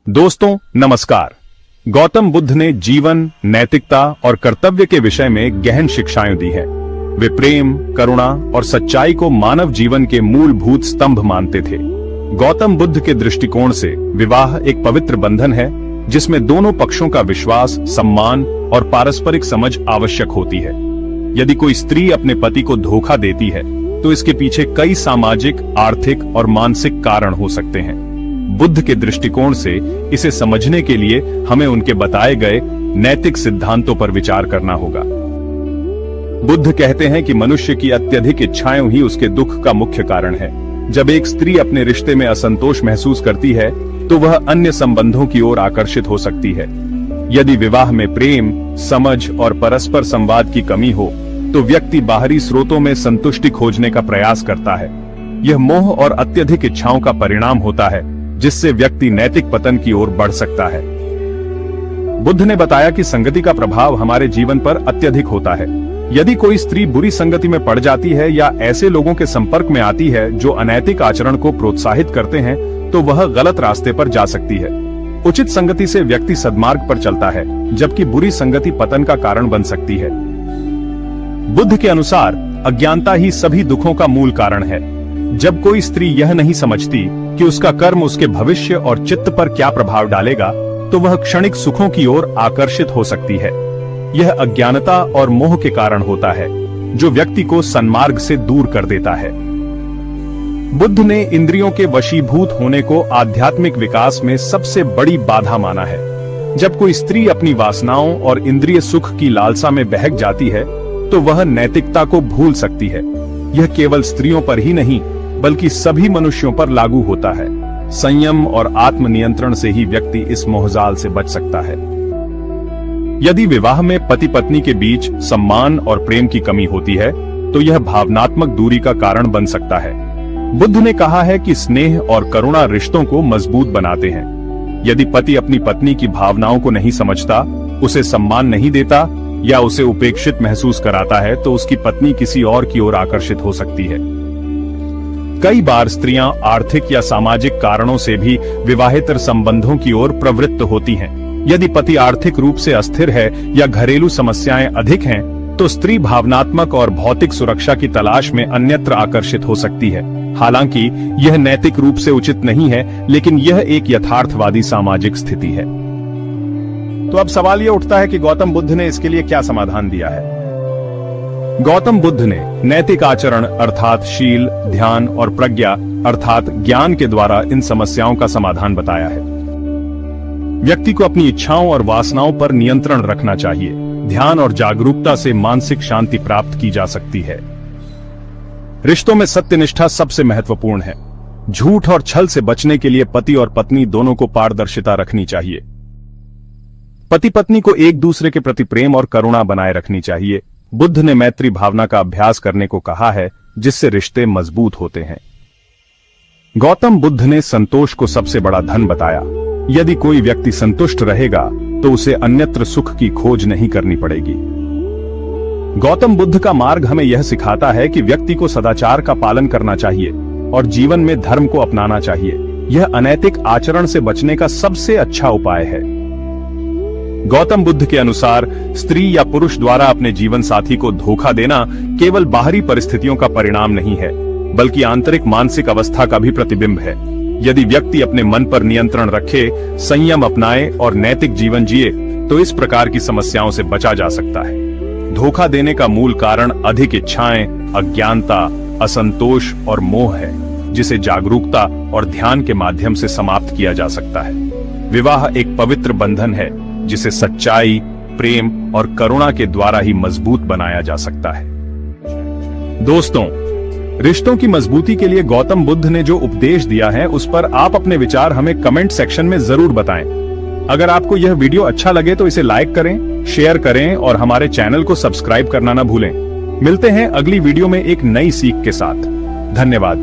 दोस्तों नमस्कार। गौतम बुद्ध ने जीवन, नैतिकता और कर्तव्य के विषय में गहन शिक्षाएं दी हैं। वे प्रेम, करुणा और सच्चाई को मानव जीवन के मूलभूत स्तंभ मानते थे। गौतम बुद्ध के दृष्टिकोण से विवाह एक पवित्र बंधन है जिसमें दोनों पक्षों का विश्वास, सम्मान और पारस्परिक समझ आवश्यक होती है। यदि कोई स्त्री अपने पति को धोखा देती है तो इसके पीछे कई सामाजिक, आर्थिक और मानसिक कारण हो सकते हैं। बुद्ध के दृष्टिकोण से इसे समझने के लिए हमें उनके बताए गए नैतिक सिद्धांतों पर विचार करना होगा। बुद्ध कहते हैं कि मनुष्य की अत्यधिक इच्छाएं ही उसके दुख का मुख्य कारण है। जब एक स्त्री अपने रिश्ते में असंतोष महसूस करती है तो वह अन्य संबंधों की ओर आकर्षित हो सकती है। यदि विवाह में प्रेम, समझ और परस्पर संवाद की कमी हो तो व्यक्ति बाहरी स्रोतों में संतुष्टि खोजने का प्रयास करता है। यह मोह और अत्यधिक इच्छाओं का परिणाम होता है जिससे व्यक्ति नैतिक पतन की ओर बढ़ सकता है। बुद्ध ने बताया कि संगति का प्रभाव हमारे जीवन पर अत्यधिक होता है। यदि कोई स्त्री बुरी संगति में पड़ जाती है या ऐसे लोगों के संपर्क में आती है जो अनैतिक आचरण को प्रोत्साहित करते हैं तो वह गलत रास्ते पर जा सकती है। उचित संगति से व्यक्ति सद्मार्ग पर चलता है, जबकि बुरी संगति पतन का कारण बन सकती है। बुद्ध के अनुसार अज्ञानता ही सभी दुखों का मूल कारण है। जब कोई स्त्री यह नहीं समझती कि उसका कर्म उसके भविष्य और चित्त पर क्या प्रभाव डालेगा तो वह क्षणिक सुखों की ओर आकर्षित हो सकती है। यह अज्ञानता और मोह के कारण होता है जो व्यक्ति को सन्मार्ग से दूर कर देता है। बुद्ध ने इंद्रियों के वशीभूत होने को आध्यात्मिक विकास में सबसे बड़ी बाधा माना है। जब कोई स्त्री अपनी वासनाओं और इंद्रिय सुख की लालसा में बहक जाती है तो वह नैतिकता को भूल सकती है। यह केवल स्त्रियों पर ही नहीं बल्कि सभी मनुष्यों पर लागू होता है। संयम और आत्मनियंत्रण से ही व्यक्ति इस मोहजाल से बच सकता है। यदि विवाह में पति पत्नी के बीच सम्मान और प्रेम की कमी होती है तो यह भावनात्मक दूरी का कारण बन सकता है। बुद्ध ने कहा है कि स्नेह और करुणा रिश्तों को मजबूत बनाते हैं। यदि पति अपनी पत्नी की भावनाओं को नहीं समझता, उसे सम्मान नहीं देता या उसे उपेक्षित महसूस कराता है तो उसकी पत्नी किसी और की ओर आकर्षित हो सकती है। कई बार स्त्रियां आर्थिक या सामाजिक कारणों से भी विवाहेतर संबंधों की ओर प्रवृत्त होती हैं। यदि पति आर्थिक रूप से अस्थिर है या घरेलू समस्याएं अधिक हैं, तो स्त्री भावनात्मक और भौतिक सुरक्षा की तलाश में अन्यत्र आकर्षित हो सकती है। हालांकि यह नैतिक रूप से उचित नहीं है, लेकिन यह एक यथार्थवादी सामाजिक स्थिति है। तो अब सवाल यह उठता है कि गौतम बुद्ध ने इसके लिए क्या समाधान दिया है। गौतम बुद्ध ने नैतिक आचरण अर्थात शील, ध्यान और प्रज्ञा अर्थात ज्ञान के द्वारा इन समस्याओं का समाधान बताया है। व्यक्ति को अपनी इच्छाओं और वासनाओं पर नियंत्रण रखना चाहिए। ध्यान और जागरूकता से मानसिक शांति प्राप्त की जा सकती है। रिश्तों में सत्यनिष्ठा सबसे महत्वपूर्ण है। झूठ और छल से बचने के लिए पति और पत्नी दोनों को पारदर्शिता रखनी चाहिए। पति पत्नी को एक दूसरे के प्रति प्रेम और करुणा बनाए रखनी चाहिए। बुद्ध ने मैत्री भावना का अभ्यास करने को कहा है जिससे रिश्ते मजबूत होते हैं। गौतम बुद्ध ने संतोष को सबसे बड़ा धन बताया। यदि कोई व्यक्ति संतुष्ट रहेगा तो उसे अन्यत्र सुख की खोज नहीं करनी पड़ेगी। गौतम बुद्ध का मार्ग हमें यह सिखाता है कि व्यक्ति को सदाचार का पालन करना चाहिए और जीवन में धर्म को अपनाना चाहिए। यह अनैतिक आचरण से बचने का सबसे अच्छा उपाय है। गौतम बुद्ध के अनुसार स्त्री या पुरुष द्वारा अपने जीवन साथी को धोखा देना केवल बाहरी परिस्थितियों का परिणाम नहीं है, बल्कि आंतरिक मानसिक अवस्था का भी प्रतिबिंब है। यदि व्यक्ति अपने मन पर नियंत्रण रखे, संयम अपनाए और नैतिक जीवन जिए तो इस प्रकार की समस्याओं से बचा जा सकता है। धोखा देने का मूल कारण अधिक इच्छाएं, अज्ञानता, असंतोष और मोह है, जिसे जागरूकता और ध्यान के माध्यम से समाप्त किया जा सकता है। विवाह एक पवित्र बंधन है जिसे सच्चाई, प्रेम और करुणा के द्वारा ही मजबूत बनाया जा सकता है। दोस्तों, रिश्तों की मजबूती के लिए गौतम बुद्ध ने जो उपदेश दिया है उस पर आप अपने विचार हमें कमेंट सेक्शन में जरूर बताएं। अगर आपको यह वीडियो अच्छा लगे तो इसे लाइक करें, शेयर करें और हमारे चैनल को सब्सक्राइब करना न भूलें। मिलते हैं अगली वीडियो में एक नई सीख के साथ। धन्यवाद।